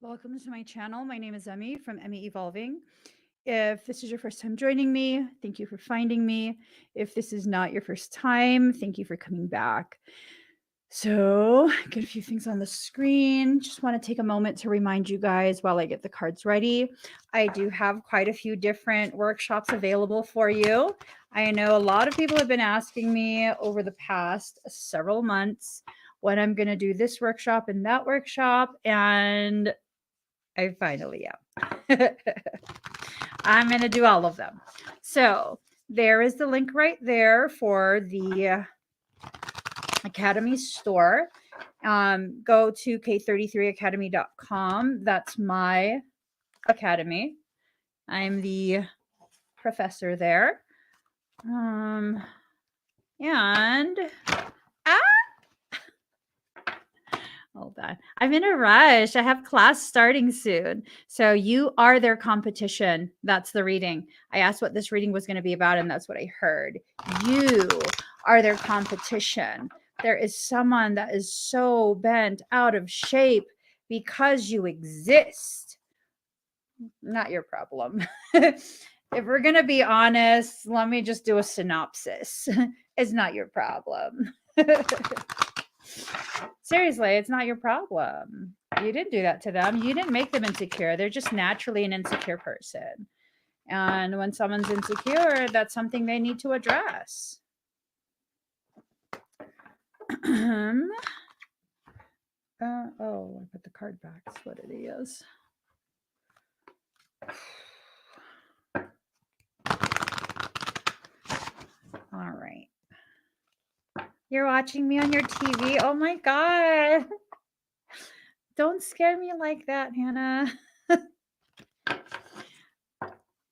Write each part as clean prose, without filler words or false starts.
Welcome to my channel. My name is Emmy from Emmy Evolving. If this is your first time joining me, thank you for finding me. If this is not your first time, thank you for coming back. So, get a few things on the screen. Just want to take a moment to remind you guys while I get the cards ready. I do have quite a few different workshops available for you. I know a lot of people have been asking me over the past several months when I'm going to do this workshop and that workshop, and I finally am. I'm going to do all of them. So there is the link right there for the Academy store. Go to k33academy.com. That's my academy. I'm the professor there. And hold on. I'm in a rush. I have class starting soon. So you are their competition. That's the reading. I asked what this reading was going to be about, and that's what I heard. You are their competition. There is someone that is so bent out of shape because you exist. Not your problem. If we're going to be honest, let me just do a synopsis. It's not your problem. Seriously, it's not your problem. You didn't do that to them. You didn't make them insecure. They're just naturally an insecure person. And when someone's insecure, that's something they need to address. I put the card back. That's what it is. All right. You're watching me on your TV? Oh my God. Don't scare me like that, Hannah.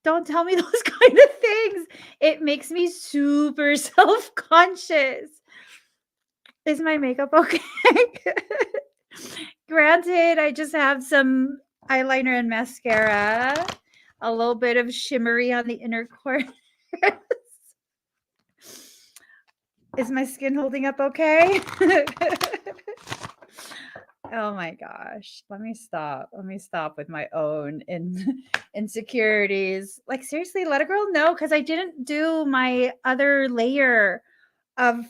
Don't tell me those kind of things. It makes me super self-conscious. Is my makeup okay? Granted, I just have some eyeliner and mascara, a little bit of shimmery on the inner corners. Is my skin holding up okay? Oh my gosh. Let me stop. Let me stop with my own insecurities. Like, seriously, let a girl know, because I didn't do my other layer of,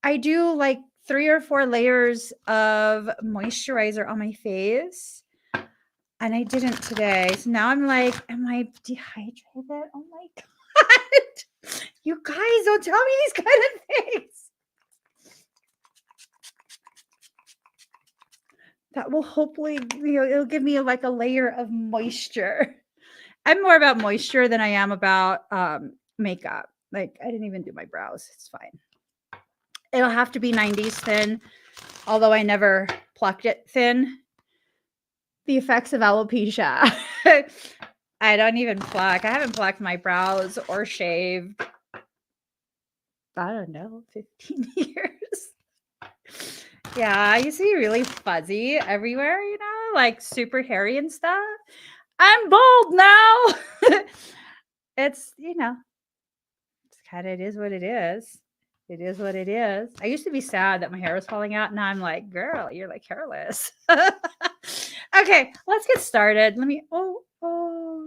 I do like 3 or 4 layers of moisturizer on my face. And I didn't today. So now I'm like, am I dehydrated? Oh my God. You guys, don't tell me these kind of things. That will hopefully, it'll give me like a layer of moisture. I'm more about moisture than I am about makeup. Like, I didn't even do my brows. It's fine. It'll have to be 90s thin, although I never plucked it thin. The effects of alopecia. I don't even pluck. I haven't plucked my brows or shaved, I don't know, 15 years. Yeah, I used to be really fuzzy everywhere, like super hairy and stuff. I'm bald now. It's, it's kind of, it is what it is. It is what it is. I used to be sad that my hair was falling out. Now I'm like, girl, you're like hairless. Okay, let's get started. Let me, oh,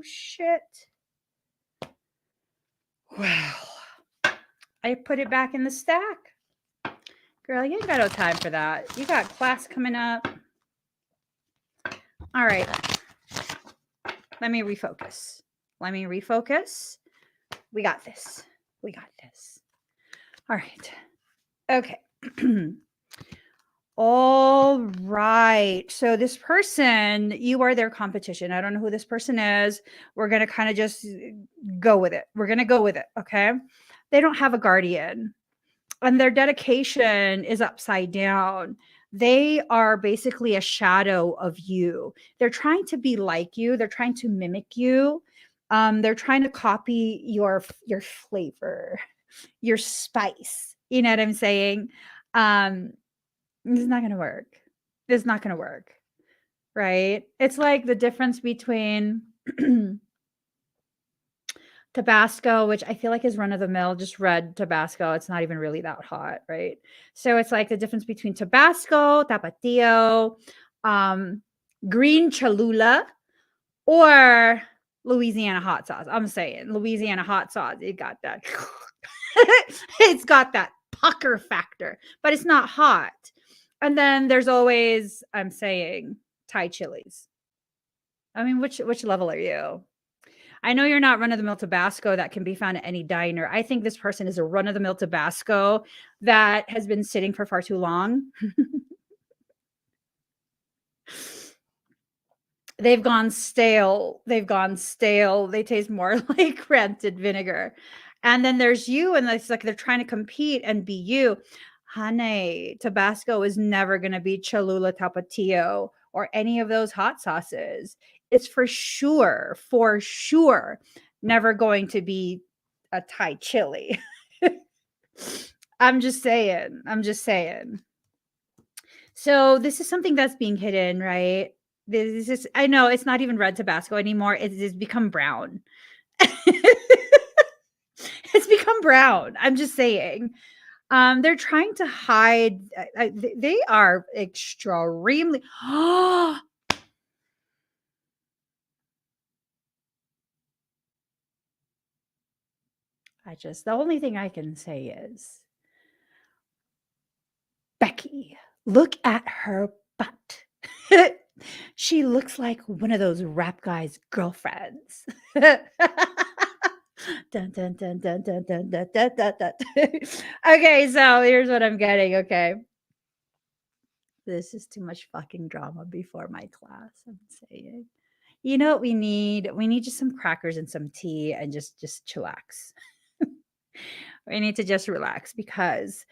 shit. Wow. I put it back in the stack. Girl, you ain't got no time for that. You got class coming up. All right. Let me refocus. We got this. All right. Okay. All right. So this person, you are their competition. I don't know who this person is. We're going to kind of just go with it. Okay. They don't have a guardian, and their dedication is upside down. They are basically a shadow of you. They're trying to be like you. They're trying to mimic you. They're trying to copy your flavor, your spice. You know what I'm saying? It's not going to work. It's not going to work. Right? It's like the difference between Tabasco, which I feel like is run of the mill, just red Tabasco. It's not even really that hot, right? So it's like the difference between Tabasco, Tapatio, green Cholula, or Louisiana hot sauce. I'm saying Louisiana hot sauce. It got that. It's got that pucker factor, but it's not hot. And then there's always, I'm saying, Thai chilies. I mean, which level are you? I know you're not run of the mill Tabasco that can be found at any diner. I think this person is a run of the mill Tabasco that has been sitting for far too long. They've gone stale. They've gone stale. They taste more like rancid vinegar. And then there's you, and it's like they're trying to compete and be you. Honey, Tabasco is never going to be Cholula Tapatio or any of those hot sauces. It's for sure, never going to be a Thai chili. I'm just saying. I'm just saying. So this is something that's being hidden, right? This is, I know it's not even red Tabasco anymore. It has become brown. It's become brown. I'm just saying. They're trying to hide. They are extremely. The only thing I can say is, Becky, look at her butt. She looks like one of those rap guys' girlfriends. Dun, dun, dun, dun, dun, dun, dun, dun, dun, dun. Okay, so here's what I'm getting. Okay. This is too much fucking drama before my class. I'm saying. You know what we need? We need just some crackers and some tea and just chillax. We need to just relax, because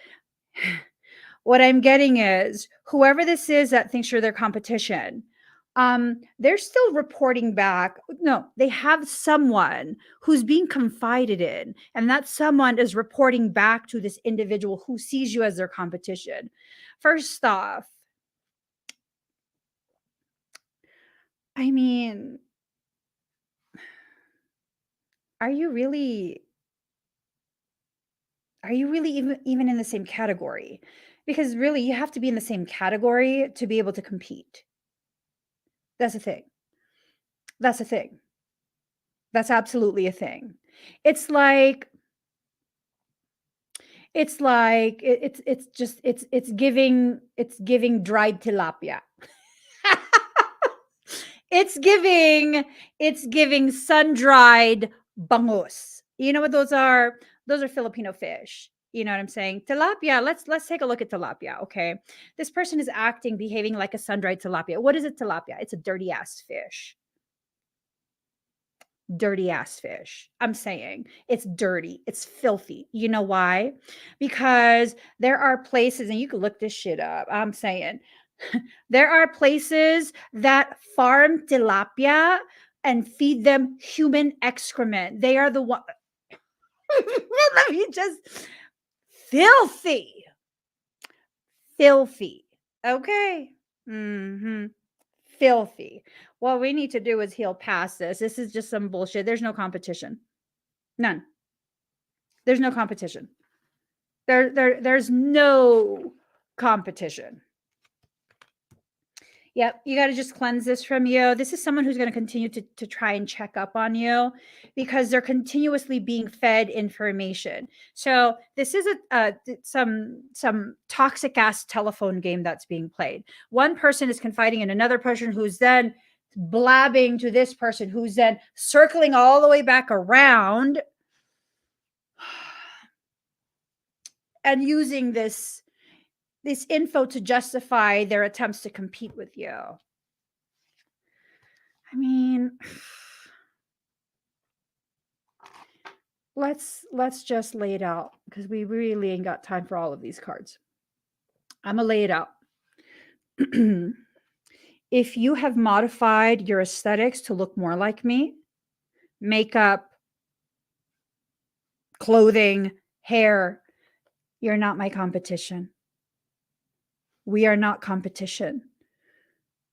what I'm getting is, whoever this is that thinks you're their competition, they're still reporting back. No, they have someone who's being confided in, and that someone is reporting back to this individual who sees you as their competition. First off, I mean, are you really even in the same category? Because really, you have to be in the same category to be able to compete. That's a thing. That's a thing. That's absolutely a thing. It's like it's giving dried tilapia. It's giving sun-dried bangus. You know what those are? Those are Filipino fish. You know what I'm saying? Tilapia. Let's take a look at tilapia. Okay. This person is behaving like a sun-dried tilapia. What is a tilapia? It's a dirty ass fish. Dirty ass fish. I'm saying it's dirty. It's filthy. You know why? Because there are places, and you can look this shit up. I'm saying there are places that farm tilapia and feed them human excrement. They are the one. Let me just. Filthy. Filthy. Okay. Filthy. What we need to do is heal past this. This is just some bullshit. There's no competition. None. There's no competition. There's no competition. Yep, you got to just cleanse this from you. This is someone who's going to continue to try and check up on you, because they're continuously being fed information. So this is some toxic ass telephone game that's being played. One person is confiding in another person, who's then blabbing to this person, who's then circling all the way back around and using this info to justify their attempts to compete with you. I mean, let's just lay it out, because we really ain't got time for all of these cards. I'm gonna lay it out. If you have modified your aesthetics to look more like me, makeup, clothing, hair, you're not my competition. We are not competition.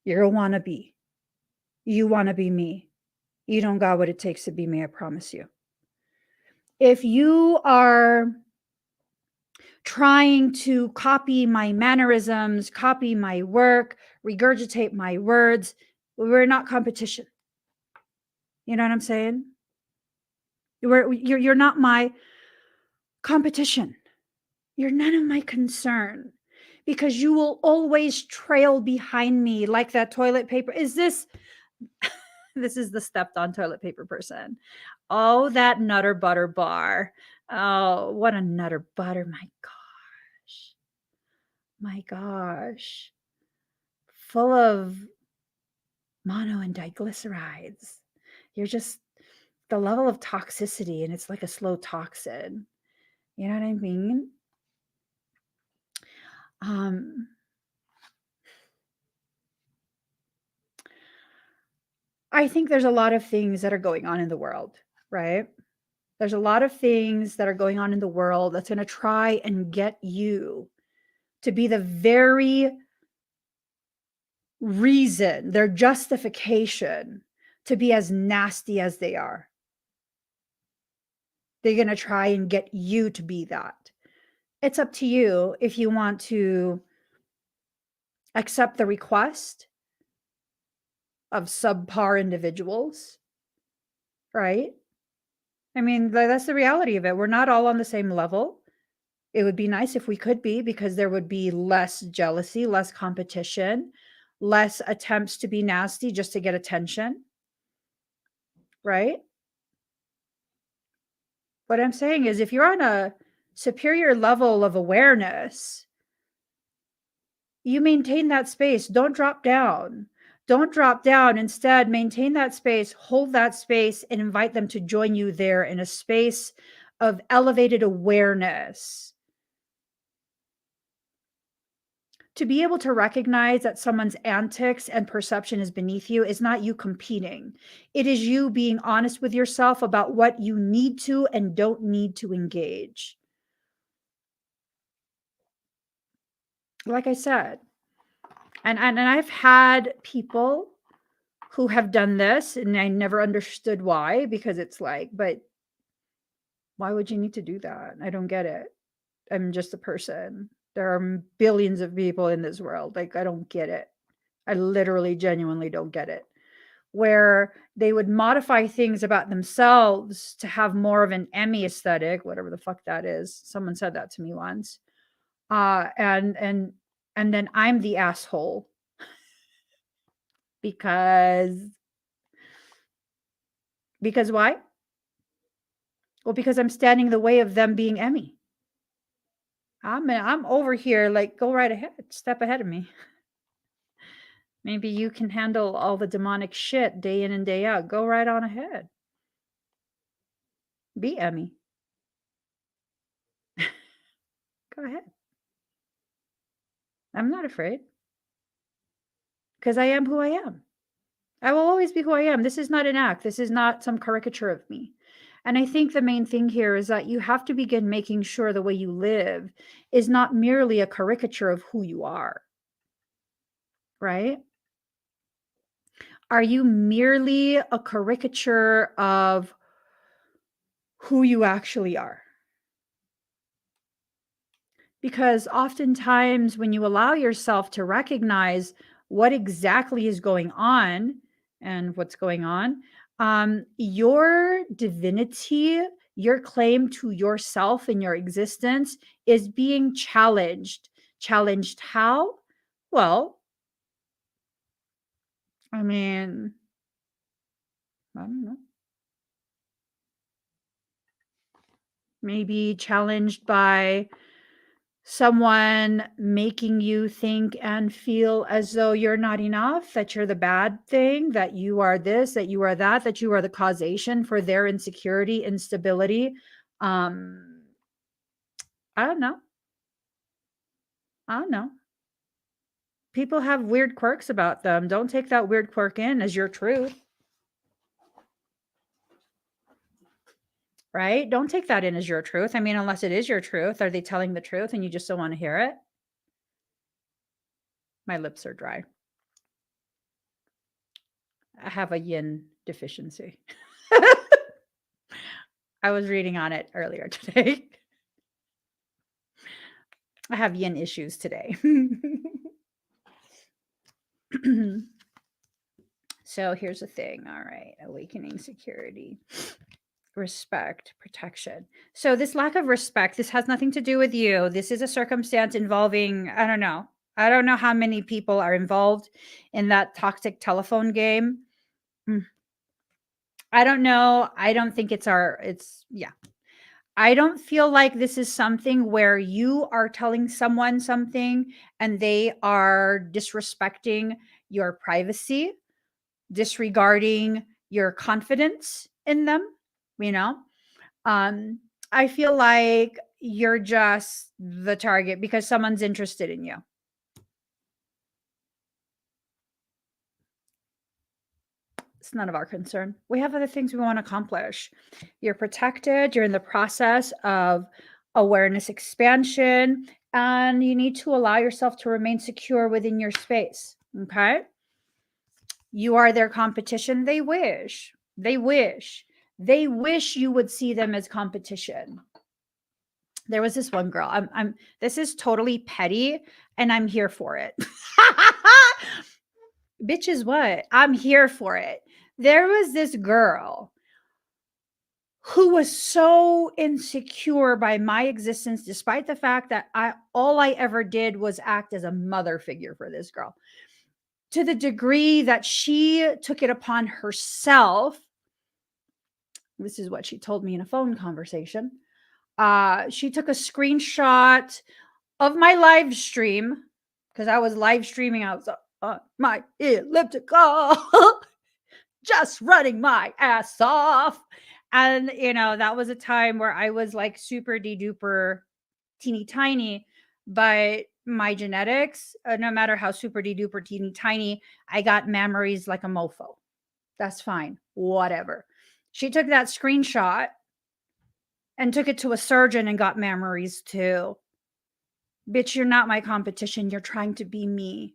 You're a wannabe. You want to be me. You don't got what it takes to be me, I promise you. If you are trying to copy my mannerisms, copy my work, regurgitate my words, We're not competition. You know what I'm saying? You're not my competition. You're none of my concern, because you will always trail behind me like that toilet paper. Is this this is the stepped on toilet paper person. Oh, that Nutter Butter bar. Oh, what a Nutter Butter. My gosh. My gosh. Full of mono and diglycerides. You're just the level of toxicity, and it's like a slow toxin. You know what I mean? I think there's a lot of things that are going on in the world, right? There's a lot of things that are going on in the world that's going to try and get you to be the very reason, their justification to be as nasty as they are. They're going to try and get you to be that. It's up to you if you want to accept the request of subpar individuals, right? I mean, that's the reality of it. We're not all on the same level. It would be nice if we could be, because there would be less jealousy, less competition, less attempts to be nasty just to get attention, right? What I'm saying is, if you're on a superior level of awareness, you maintain that space. Don't drop down. Don't drop down. Instead, maintain that space, hold that space, and invite them to join you there in a space of elevated awareness. To be able to recognize that someone's antics and perception is beneath you is not you competing. It is you being honest with yourself about what you need to and don't need to engage. Like I said, and I've had people who have done this, and I never understood why, because it's like, but why would you need to do that? I don't get it. I'm just a person. There are billions of people in this world. Like, I don't get it. I literally, genuinely don't get it. Where they would modify things about themselves to have more of an Emmy aesthetic, whatever the fuck that is. Someone said that to me once. And then I'm the asshole because why? Well, because I'm standing in the way of them being Emmy. I'm over here, like, go right ahead, step ahead of me. Maybe you can handle all the demonic shit day in and day out. Go right on ahead. Be Emmy. Go ahead. I'm not afraid, because I am who I am. I will always be who I am. This is not an act. This is not some caricature of me. And I think the main thing here is that you have to begin making sure the way you live is not merely a caricature of who you are, right? Are you merely a caricature of who you actually are? Because oftentimes when you allow yourself to recognize what exactly is going on and what's going on, your divinity, your claim to yourself and your existence is being challenged. Challenged how? Well, I mean, I don't know. Maybe challenged by someone making you think and feel as though you're not enough, that you're the bad thing, that you are this, that you are that you are the causation for their insecurity, instability. I don't know. I don't know. People have weird quirks about them. Don't take that weird quirk in as your truth. Right? Don't take that in as your truth. I mean, unless it is your truth, are they telling the truth and you just don't want to hear it? My lips are dry. I have a yin deficiency. I was reading on it earlier today. I have yin issues today. So here's the thing. All right. Awakening security, respect, protection. So this lack of respect, this has nothing to do with you. This is a circumstance involving, I don't know. I don't know how many people are involved in that toxic telephone game. I don't know. I don't think yeah. I don't feel like this is something where you are telling someone something and they are disrespecting your privacy, disregarding your confidence in them, you know? Um, I feel like you're just the target because someone's interested in you. It's none of our concern. We have other things we want to accomplish. You're protected, you're in the process of awareness expansion, and you need to allow yourself to remain secure within your space. Okay. You are their competition. They wish. They wish. They wish you would see them as competition. There was this one girl. This is totally petty, and I'm here for it. Bitch is what? I'm here for it. There was this girl who was so insecure by my existence, despite the fact that all I ever did was act as a mother figure for this girl, to the degree that she took it upon herself. This is what she told me in a phone conversation. She took a screenshot of my live stream because I was live streaming. I was on my elliptical, just running my ass off. And, that was a time where I was like super duper teeny tiny, but my genetics, no matter how super duper teeny tiny, I got memories like a mofo. That's fine. Whatever. She took that screenshot and took it to a surgeon and got memories too. Bitch, you're not my competition. You're trying to be me.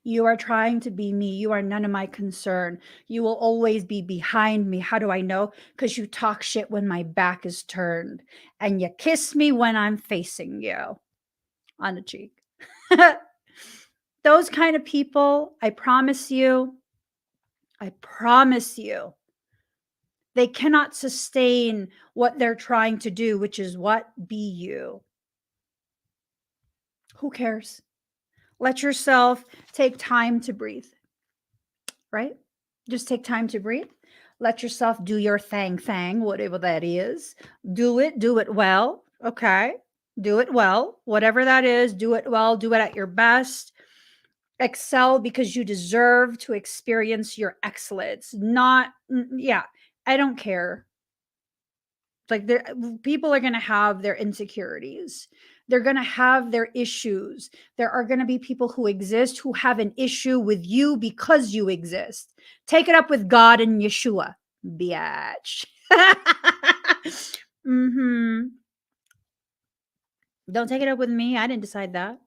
You are trying to be me. You are none of my concern. You will always be behind me. How do I know? Because you talk shit when my back is turned and you kiss me when I'm facing you on the cheek. Those kind of people, I promise you, they cannot sustain what they're trying to do, which is what? Be you. Who cares? Let yourself take time to breathe, right? Just take time to breathe. Let yourself do your thing, whatever that is. Do it well. Okay. Do it well. Whatever that is, do it well. Do it at your best. Excel because you deserve to experience your excellence. Yeah, I don't care. Like, people are going to have their insecurities. They're going to have their issues. There are going to be people who exist who have an issue with you because you exist. Take it up with God and Yeshua, biatch. Don't take it up with me. I didn't decide that.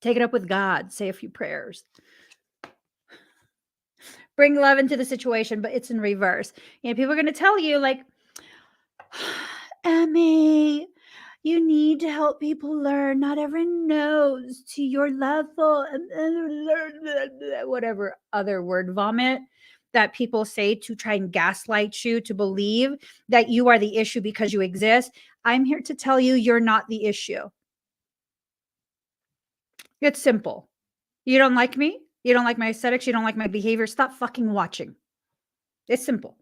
Take it up with God. Say a few prayers. Bring love into the situation, but it's in reverse. People are going to tell you, like, Emmy, you need to help people learn. Not everyone knows to your level. Whatever other word vomit that people say to try and gaslight you to believe that you are the issue because you exist. I'm here to tell you you're not the issue. It's simple. You don't like me? You don't like my aesthetics? You don't like my behavior? Stop fucking watching. It's simple.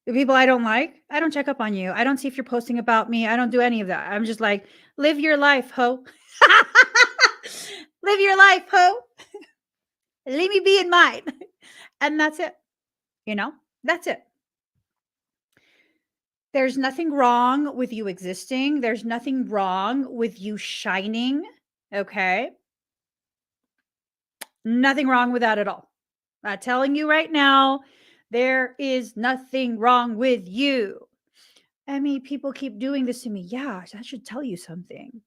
The people I don't like, I don't check up on you. I don't see if you're posting about me. I don't do any of that. I'm just like, live your life, ho. Live your life, ho. Leave me be in mine. And that's it. That's it. There's nothing wrong with you existing. There's nothing wrong with you shining. Okay. Nothing wrong with that at all. I'm telling you right now, there is nothing wrong with you. I mean, people keep doing this to me. Yeah, that should tell you something.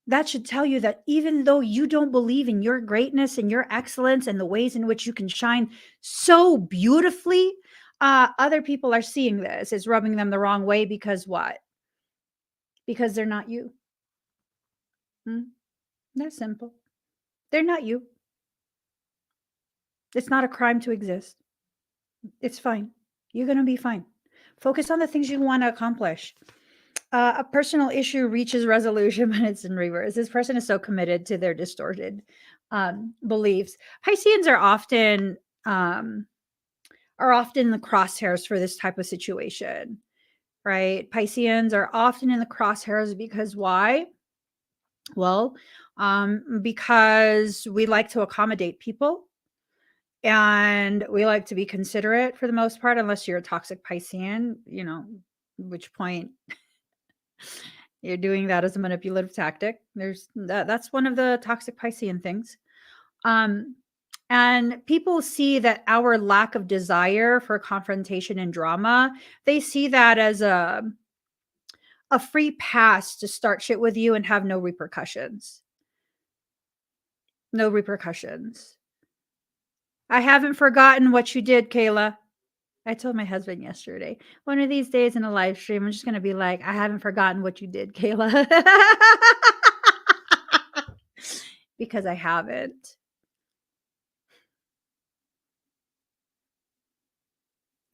That should tell you that even though you don't believe in your greatness and your excellence and the ways in which you can shine so beautifully, other people are seeing this. It's rubbing them the wrong way because what? Because they're not you. That's simple. They're not you. It's not a crime to exist. It's fine. You're going to be fine. Focus on the things you want to accomplish. A personal issue reaches resolution when it's in reverse. This person is so committed to their distorted beliefs. Pisceans um, are often in the crosshairs for this type of situation, right? Pisceans are often in the crosshairs because why? Well, because we like to accommodate people and we like to be considerate for the most part, unless you're a toxic Piscean, which point you're doing that as a manipulative tactic. That's one of the toxic Piscean things. And people see that our lack of desire for confrontation and drama, they see that as a free pass to start shit with you and have no repercussions. No repercussions. I haven't forgotten what you did, Kayla. I told my husband yesterday, one of these days in a live stream, I'm just going to be like, I haven't forgotten what you did, Kayla. Because I haven't.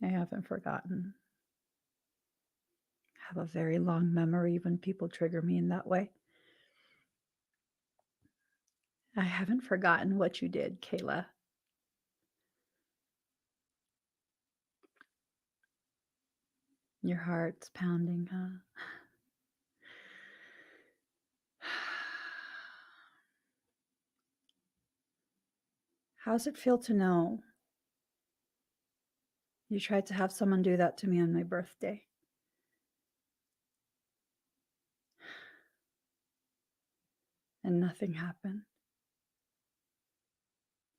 I haven't forgotten. I have a very long memory when people trigger me in that way. I haven't forgotten what you did, Kayla. Your heart's pounding, huh? How's it feel to know you tried to have someone do that to me on my birthday? And nothing happened.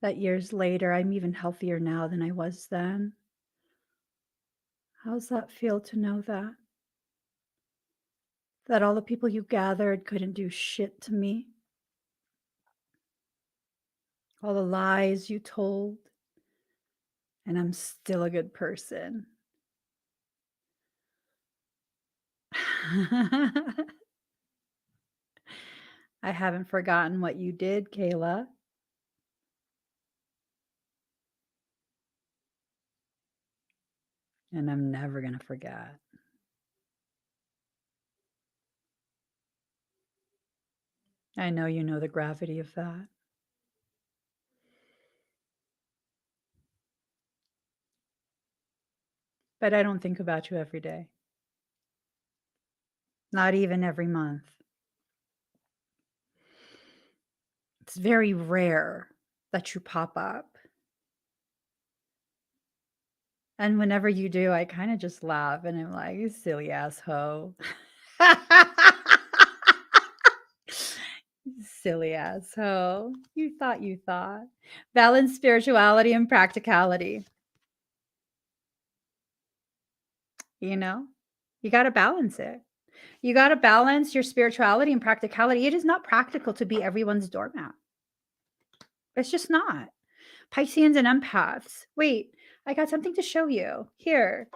That years later, I'm even healthier now than I was then. How's that feel to know that? That all the people you gathered couldn't do shit to me? All the lies you told, and I'm still a good person. I haven't forgotten what you did, Kayla. And I'm never going to forget. I know you know the gravity of that. But I don't think about you every day. Not even every month. It's very rare that you pop up. And whenever you do, I kind of just laugh and I'm like, you silly asshole. Silly asshole. You thought. Balance spirituality and practicality. You got to balance it. You got to balance your spirituality and practicality. It is not practical to be everyone's doormat. It's just not. Pisceans and empaths. Wait, I got something to show you. Here.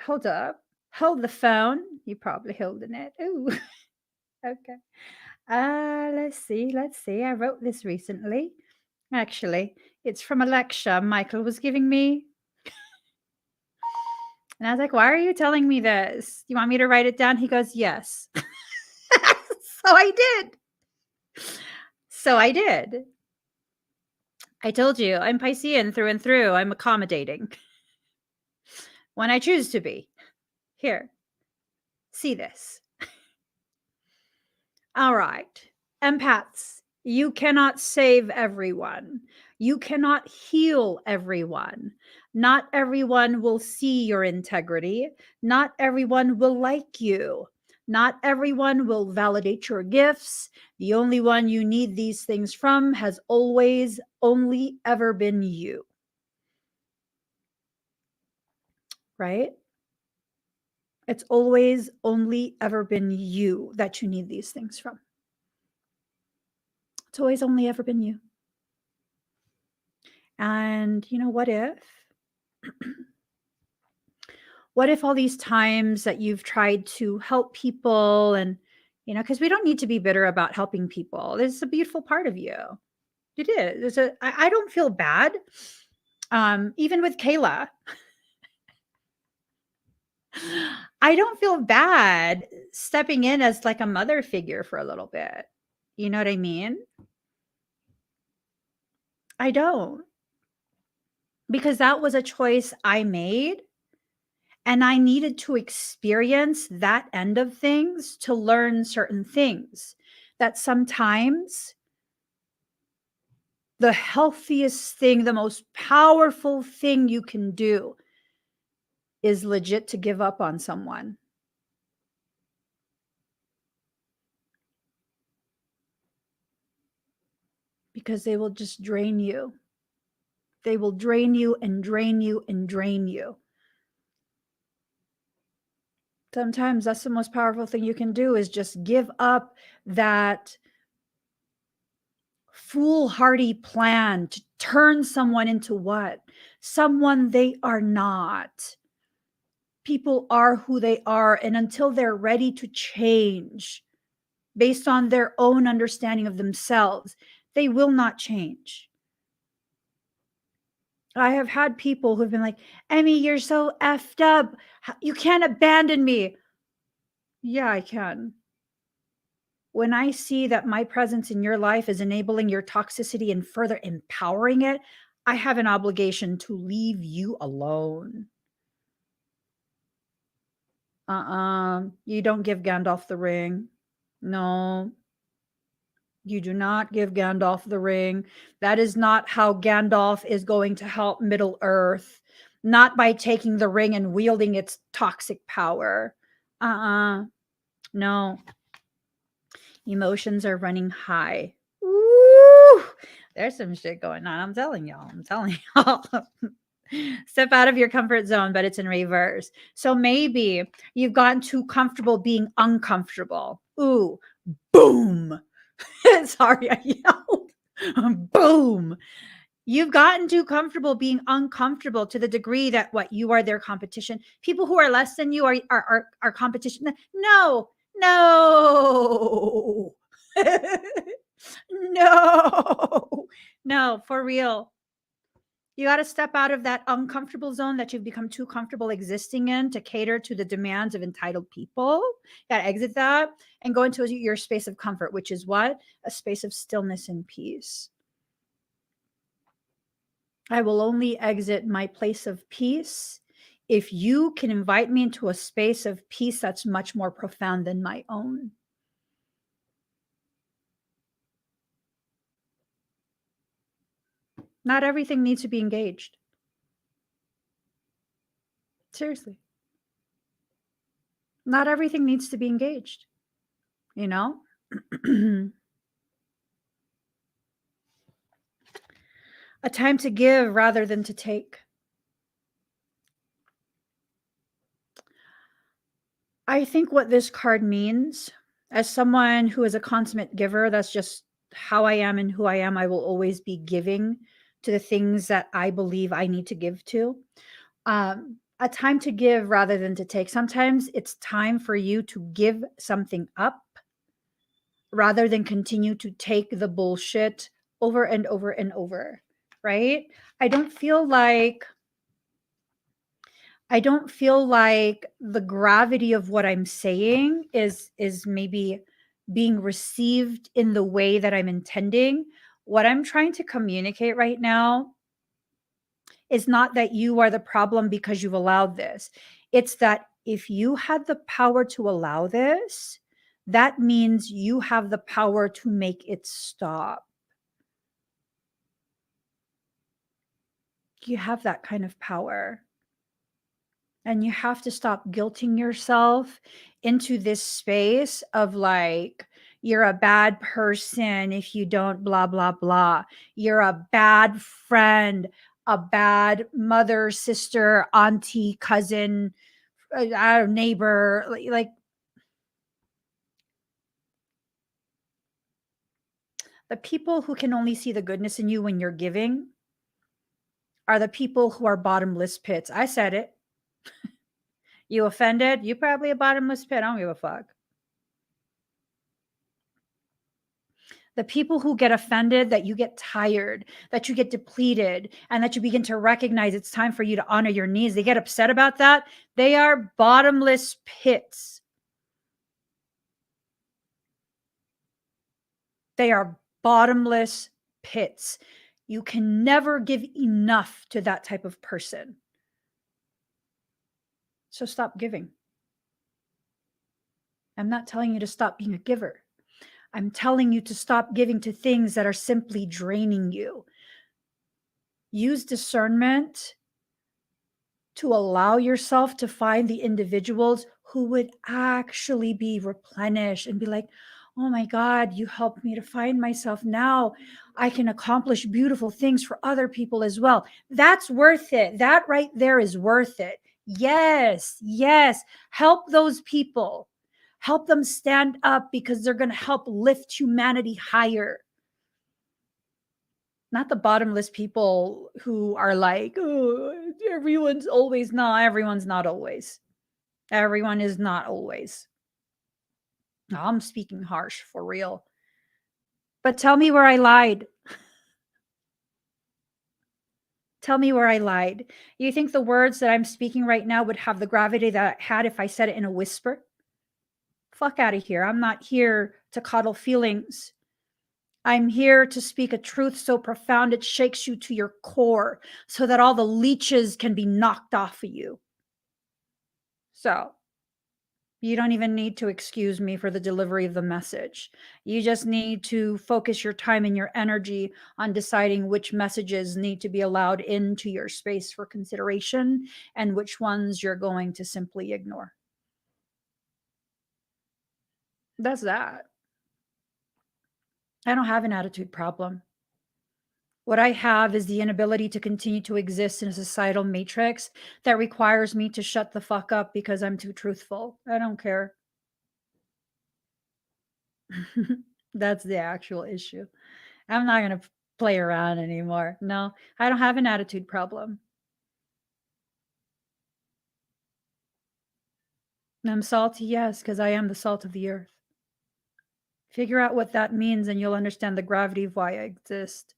Hold up. Hold the phone. You probably holding it. Ooh. Okay. Let's see. I wrote this recently. Actually, it's from a lecture Michael was giving me. And I was like, why are you telling me this? You want me to write it down? He goes, yes. So I did. I told you, I'm Piscean through and through. I'm accommodating when I choose to be. Here, see this. All right. Empaths, you cannot save everyone. You cannot heal everyone. Not everyone will see your integrity. Not everyone will like you. Not everyone will validate your gifts. The only one you need these things from has always only ever been you. Right? It's always only ever been you that you need these things from. It's always only ever been you. And what if? What if all these times that you've tried to help people and because we don't need to be bitter about helping people. This is a beautiful part of you. It is. I don't feel bad. Even with Kayla, I don't feel bad stepping in as like a mother figure for a little bit. You know what I mean? I don't, because that was a choice I made. And I needed to experience that end of things to learn certain things. That sometimes the healthiest thing, the most powerful thing you can do is legit to give up on someone. Because they will just drain you. They will drain you and drain you and drain you. Sometimes that's the most powerful thing you can do, is just give up that foolhardy plan to turn someone into what? Someone they are not. People are who they are, and until they're ready to change based on their own understanding of themselves, they will not change. I have had people who've been like, Emmy, you're so effed up. You can't abandon me. Yeah, I can. When I see that my presence in your life is enabling your toxicity and further empowering it, I have an obligation to leave you alone. You don't give Gandalf the ring. No, you do not give Gandalf the ring. That is not how Gandalf is going to help Middle Earth. Not by taking the ring and wielding its toxic power. No. Emotions are running high. Woo! There's some shit going on. I'm telling y'all. Step out of your comfort zone, but it's in reverse. So maybe you've gotten too comfortable being uncomfortable. Ooh, boom. Sorry, I yelled. Boom. You've gotten too comfortable being uncomfortable to the degree that what you are their competition. People who are less than you are competition. No, no. No, no, for real. You got to step out of that uncomfortable zone that you've become too comfortable existing in to cater to the demands of entitled people. You got to exit that and go into your space of comfort, which is what? A space of stillness and peace. I will only exit my place of peace if you can invite me into a space of peace that's much more profound than my own. Not everything needs to be engaged. Seriously. Not everything needs to be engaged, you know? A time to give rather than to take. I think what this card means, as someone who is a consummate giver, that's just how I am and who I am. I will always be giving to the things that I believe I need to give to. A time to give rather than to take. Sometimes it's time for you to give something up rather than continue to take the bullshit over and over and over, right? I don't feel like the gravity of what I'm saying is maybe being received in the way that I'm intending. What I'm trying to communicate right now is not that you are the problem because you've allowed this. It's that if you had the power to allow this, that means you have the power to make it stop. You have that kind of power. And you have to stop guilting yourself into this space of like, you're a bad person if you don't blah, blah, blah. You're a bad friend, a bad mother, sister, auntie, cousin, neighbor. Like, the people who can only see the goodness in you when you're giving are the people who are bottomless pits. I said it. You offended? You probably a bottomless pit. I don't give a fuck. The people who get offended, that you get tired, that you get depleted, and that you begin to recognize it's time for you to honor your needs, they get upset about that. They are bottomless pits. They are bottomless pits. You can never give enough to that type of person. So stop giving. I'm not telling you to stop being a giver. I'm telling you to stop giving to things that are simply draining you. Use discernment to allow yourself to find the individuals who would actually be replenished and be like, oh my God, you helped me to find myself. Now I can accomplish beautiful things for other people as well. That's worth it. That right there is worth it. Yes, yes. Help those people. Help them stand up, because they're going to help lift humanity higher. Not the bottomless people who are like, oh, everyone's always. No, everyone's not always. Everyone is not always. No, I'm speaking harsh, for real. But tell me where I lied. Tell me where I lied. You think the words that I'm speaking right now would have the gravity that I had if I said it in a whisper? Fuck out of here. I'm not here to coddle feelings. I'm here to speak a truth so profound it shakes you to your core, so that all the leeches can be knocked off of you. So you don't even need to excuse me for the delivery of the message. You just need to focus your time and your energy on deciding which messages need to be allowed into your space for consideration and which ones you're going to simply ignore. That's that. I don't have an attitude problem. What I have is the inability to continue to exist in a societal matrix that requires me to shut the fuck up because I'm too truthful. I don't care. That's the actual issue. I'm not going to play around anymore. No, I don't have an attitude problem. I'm salty, yes, because I am the salt of the earth. Figure out what that means and you'll understand the gravity of why I exist,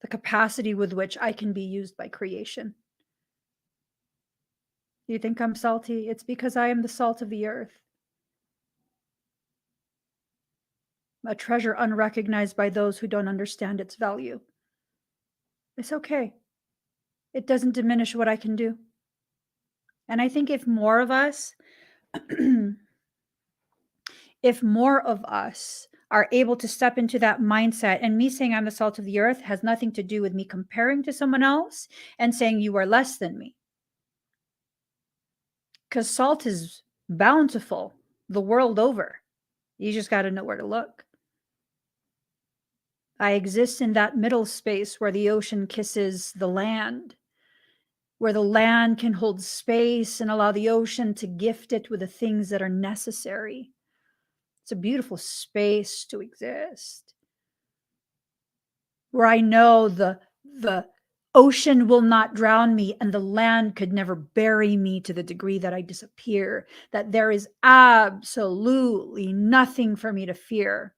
the capacity with which I can be used by creation. You think I'm salty? It's because I am the salt of the earth. A treasure unrecognized by those who don't understand its value. It's okay. It doesn't diminish what I can do. And I think if more of us, if more of us are able to step into that mindset, and me saying I'm the salt of the earth has nothing to do with me comparing to someone else and saying you are less than me. Because salt is bountiful the world over. You just got to know where to look. I exist in that middle space where the ocean kisses the land, where the land can hold space and allow the ocean to gift it with the things that are necessary. It's a beautiful space to exist, where I know the ocean will not drown me and the land could never bury me to the degree that I disappear, that there is absolutely nothing for me to fear.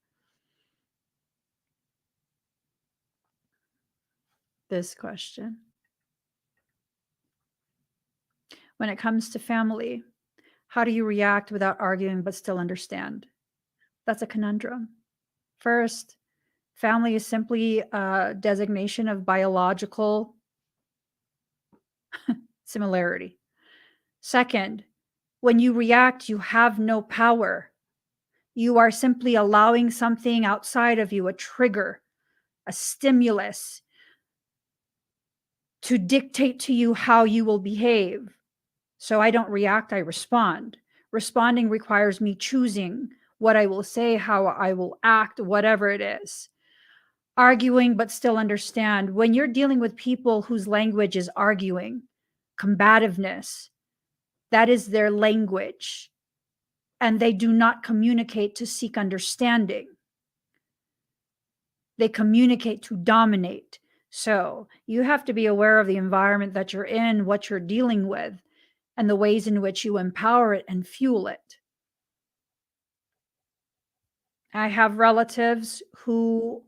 This question. When it comes to family, how do you react without arguing but still understand? That's a conundrum. First, family is simply a designation of biological similarity. Second, when you react, you have no power. You are simply allowing something outside of you, a trigger, a stimulus, to dictate to you how you will behave. So I don't react, I respond. Responding requires me choosing what I will say, how I will act, whatever it is. Arguing, but still understand. When you're dealing with people whose language is arguing, combativeness, that is their language. And they do not communicate to seek understanding. They communicate to dominate. So you have to be aware of the environment that you're in, what you're dealing with, and the ways in which you empower it and fuel it. I have relatives who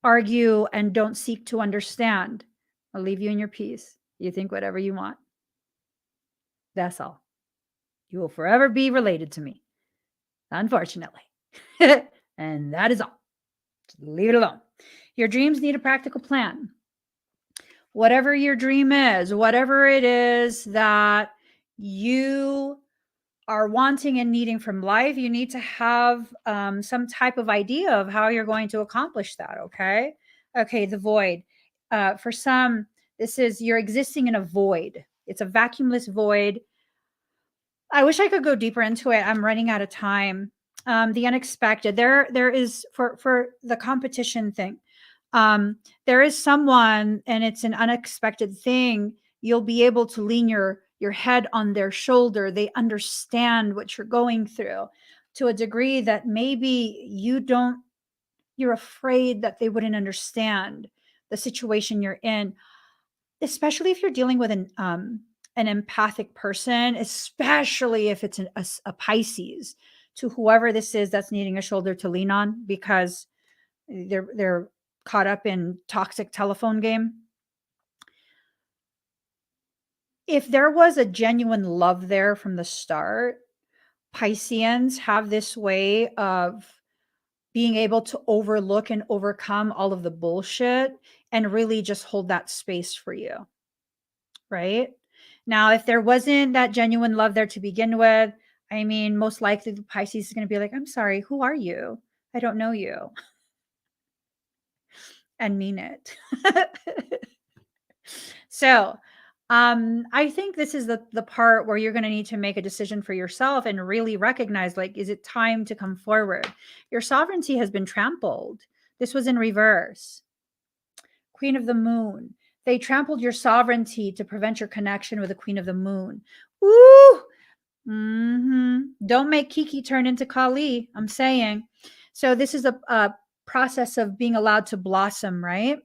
argue and don't seek to understand. I'll leave you in your peace. You think whatever you want. That's all. You will forever be related to me, unfortunately. And that is all. Just leave it alone. Your dreams need a practical plan. Whatever your dream is, whatever it is that you are wanting and needing from life, you need to have some type of idea of how you're going to accomplish that. Okay, the void. For some, this is you're existing in a void. It's a vacuumless void. I wish I could go deeper into it. I'm running out of time. The unexpected. There is for the competition thing. There is someone, and it's an unexpected thing. You'll be able to lean your head on their shoulder. They understand what you're going through to a degree that maybe you don't. You're afraid that they wouldn't understand the situation you're in, especially if you're dealing with an empathic person, especially if it's a Pisces, to whoever this is that's needing a shoulder to lean on because they're caught up in toxic telephone game. If there was a genuine love there from the start, Pisceans have this way of being able to overlook and overcome all of the bullshit and really just hold that space for you. Right? Now, if there wasn't that genuine love there to begin with, I mean, most likely the Pisces is going to be like, I'm sorry, who are you? I don't know you. And mean it. So, I think this is the part where you're going to need to make a decision for yourself and really recognize, like, is it time to come forward? Your sovereignty has been trampled. This was in reverse. Queen of the Moon. They trampled your sovereignty to prevent your connection with the Queen of the Moon. Woo! Don't make Kiki turn into Kali, I'm saying. So this is a process of being allowed to blossom, right?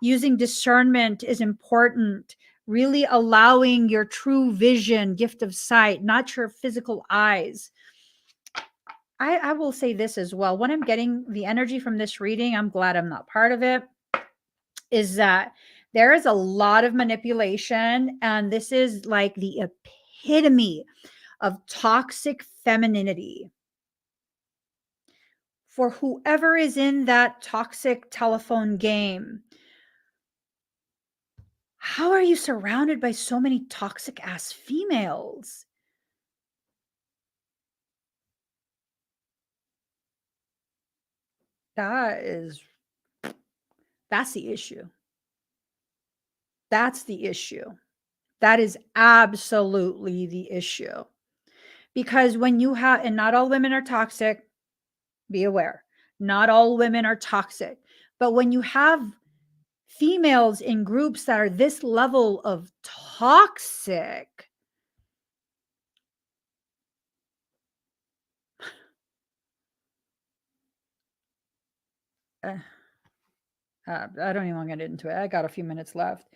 Using discernment is important. Really allowing your true vision, gift of sight, not your physical eyes. I will say this as well. When I'm getting the energy from this reading, I'm glad I'm not part of it, is that there is a lot of manipulation, and this is like the epitome of toxic femininity. For whoever is in that toxic telephone game, how are you surrounded by so many toxic ass females? That's the issue. That's the issue. That is absolutely the issue. Because when you have, and not all women are toxic, be aware, not all women are toxic. But when you have females in groups that are this level of toxic, I don't even want to get into it. I got a few minutes left.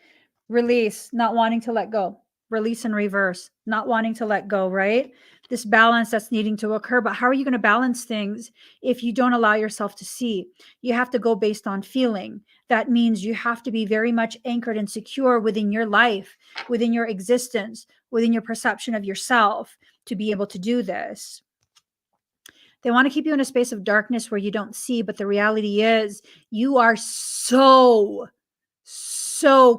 Release, not wanting to let go. Release and reverse, not wanting to let go, right? This balance that's needing to occur. But how are you going to balance things if you don't allow yourself to see? You have to go based on feeling. That means you have to be very much anchored and secure within your life, within your existence, within your perception of yourself to be able to do this. They want to keep you in a space of darkness where you don't see, but the reality is you are so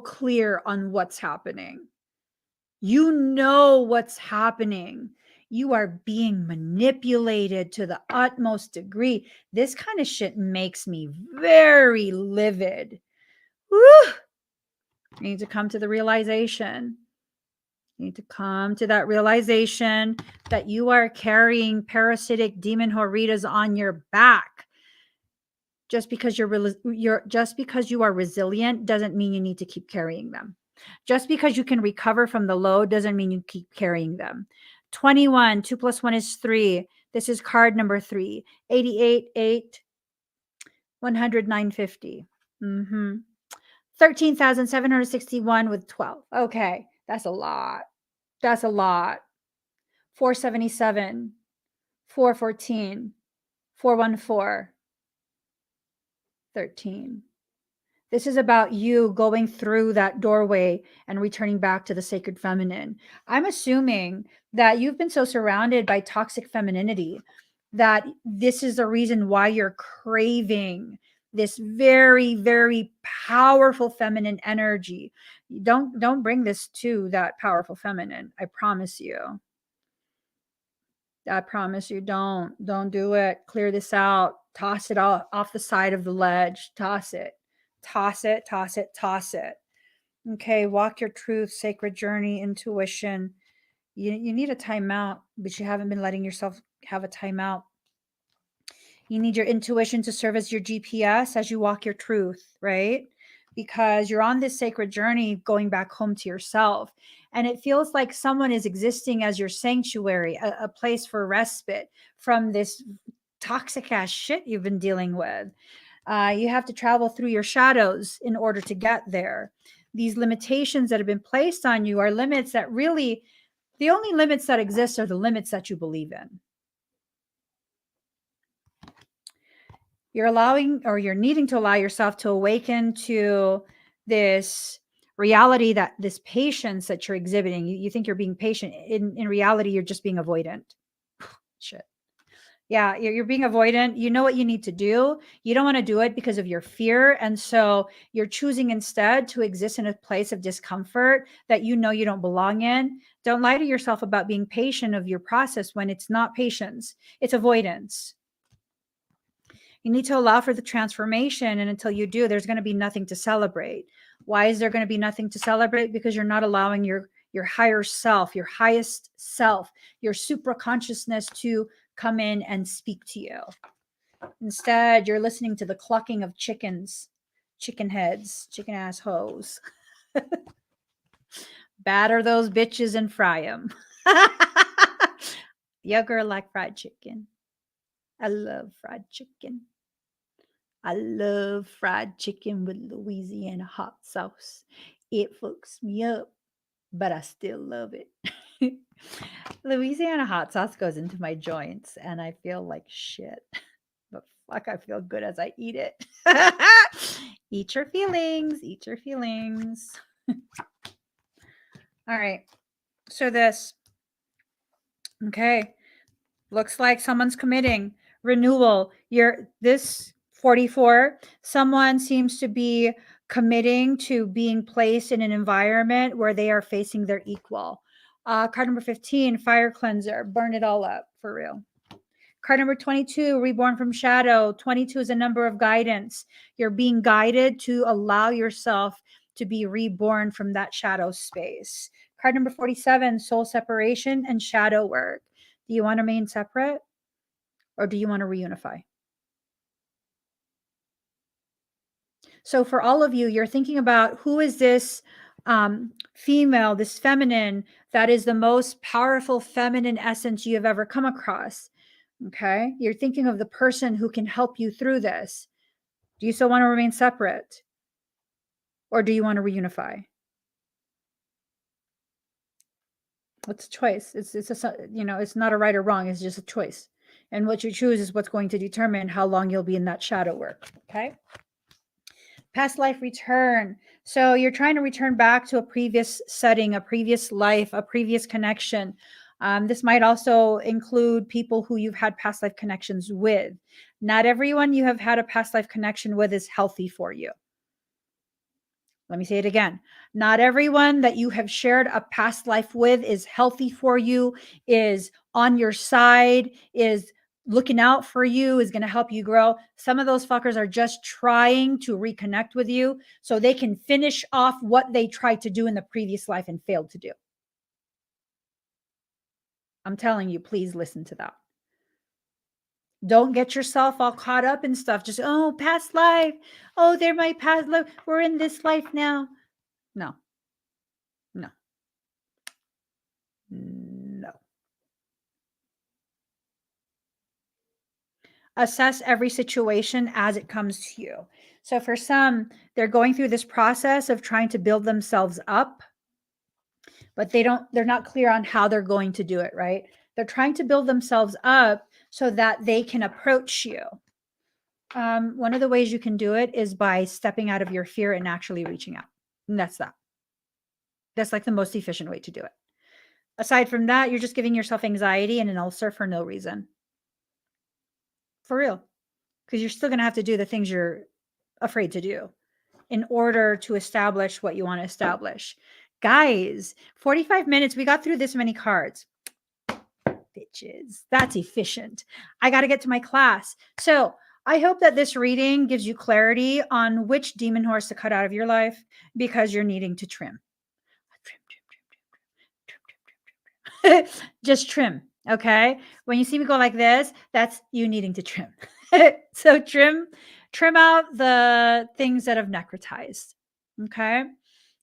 clear on what's happening. You know what's happening. You are being manipulated to the utmost degree. This kind of shit makes me very livid. Woo! You need to come to the realization. You need to come to that realization that you are carrying parasitic demon horitas on your back. Just because just because you are resilient doesn't mean you need to keep carrying them. Just because you can recover from the load doesn't mean you keep carrying them. 21, 2 plus 1 is 3. This is card number 3. 88, 8, 100, 950. 13,761 with 12. Okay, that's a lot. That's a lot. 477, 414, 414, 13. This is about you going through that doorway and returning back to the sacred feminine. I'm assuming that you've been so surrounded by toxic femininity that this is the reason why you're craving this very, very powerful feminine energy. Don't bring this to that powerful feminine. I promise you. I promise you, don't do it. Clear this out. Toss it off the side of the ledge. Toss it. Toss it, toss it, toss it. Okay, walk your truth, sacred journey, intuition. You need a timeout, but you haven't been letting yourself have a timeout. You need your intuition to serve as your GPS as you walk your truth, right? Because you're on this sacred journey going back home to yourself. And it feels like someone is existing as your sanctuary, a place for respite from this toxic ass shit you've been dealing with. You have to travel through your shadows in order to get there. These limitations that have been placed on you are limits that really, the only limits that exist are the limits that you believe in. You're allowing, or you're needing to allow yourself to awaken to this reality, that this patience that you're exhibiting. You think you're being patient. In reality, you're just being avoidant. Shit. Yeah, you're being avoidant. You know what you need to do. You don't want to do it because of your fear. And so you're choosing instead to exist in a place of discomfort that you know you don't belong in. Don't lie to yourself about being patient of your process when it's not patience, it's avoidance. You need to allow for the transformation. And until you do, there's going to be nothing to celebrate. Why is there going to be nothing to celebrate? Because you're not allowing your higher self, your highest self, your supra consciousness to come in and speak to you. Instead, you're listening to the clucking of chickens, chicken heads, chicken ass hoes. Batter those bitches and fry them. Your girl like fried chicken. I love fried chicken. I love fried chicken with Louisiana hot sauce. It fucks me up, but I still love it. Louisiana hot sauce goes into my joints and I feel like shit. But fuck, I feel good as I eat it. Eat your feelings. Eat your feelings. All right. So this. Okay. Looks like someone's committing renewal. This 44, someone seems to be committing to being placed in an environment where they are facing their equal. Card number 15, fire cleanser, burn it all up for real. Card number 22, reborn from shadow. 22 is a number of guidance. You're being guided to allow yourself to be reborn from that shadow space. Card number 47, soul separation and shadow work. Do you want to remain separate or do you want to reunify? So for all of you, you're thinking about who is this female, this feminine that is the most powerful feminine essence you have ever come across. Okay. You're thinking of the person who can help you through this. Do you still want to remain separate or do you want to reunify? What's a choice? It's not a right or wrong. It's just a choice. And what you choose is what's going to determine how long you'll be in that shadow work. Okay. Past life return. So you're trying to return back to a previous setting, a previous life, a previous connection. This might also include people who you've had past life connections with. Not everyone you have had a past life connection with is healthy for you. Let me say it again. Not everyone that you have shared a past life with is healthy for you, is on your side, is looking out for you, is going to help you grow. Some of those fuckers are just trying to reconnect with you so they can finish off what they tried to do in the previous life and failed to do. I'm telling you, please listen to that. Don't get yourself all caught up in stuff. Just, oh, past life. Oh, they're my past life. We're in this life now. No. No. No. Assess every situation as it comes to you. So for some, they're going through this process of trying to build themselves up, but they're not clear on how they're going to do it, right? They're trying to build themselves up so that they can approach you. One of the ways you can do it is by stepping out of your fear and actually reaching out. And that's that. That's like the most efficient way to do it. Aside from that, you're just giving yourself anxiety and an ulcer for no reason. For real. Because you're still going to have to do the things you're afraid to do in order to establish what you want to establish. Guys, 45 minutes. We got through this many cards. Bitches. That's efficient. I got to get to my class. So I hope that this reading gives you clarity on which demon horse to cut out of your life because you're needing to trim. Just trim. Okay. When you see me go like this, that's you needing to trim. So trim out the things that have necrotized. Okay.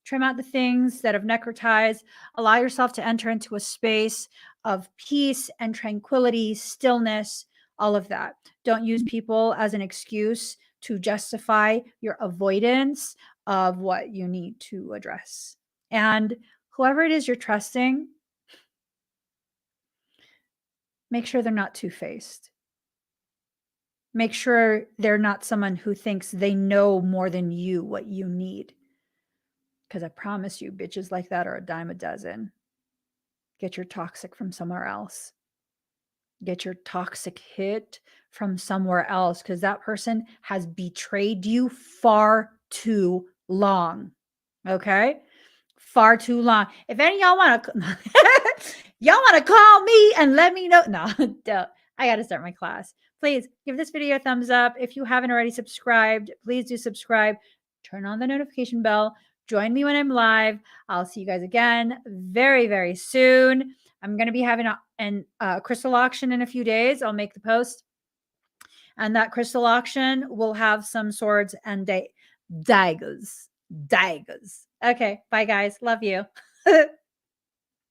Trim out the things that have necrotized. Allow yourself to enter into a space of peace and tranquility, stillness, all of that. Don't use people as an excuse to justify your avoidance of what you need to address. And whoever it is you're trusting, make sure they're not two-faced. Make sure they're not someone who thinks they know more than you what you need. Because I promise you, bitches like that are a dime a dozen. Get your toxic from somewhere else. Get your toxic hit from somewhere else because that person has betrayed you far too long. Okay? Far too long. If any of y'all want to call me and let me know. No, don't. I got to start my class. Please give this video a thumbs up. If you haven't already subscribed, please do subscribe. Turn on the notification bell. Join me when I'm live. I'll see you guys again very, very soon. I'm going to be having a crystal auction in a few days. I'll make the post. And that crystal auction will have some swords and daggers. Okay. Bye, guys. Love you.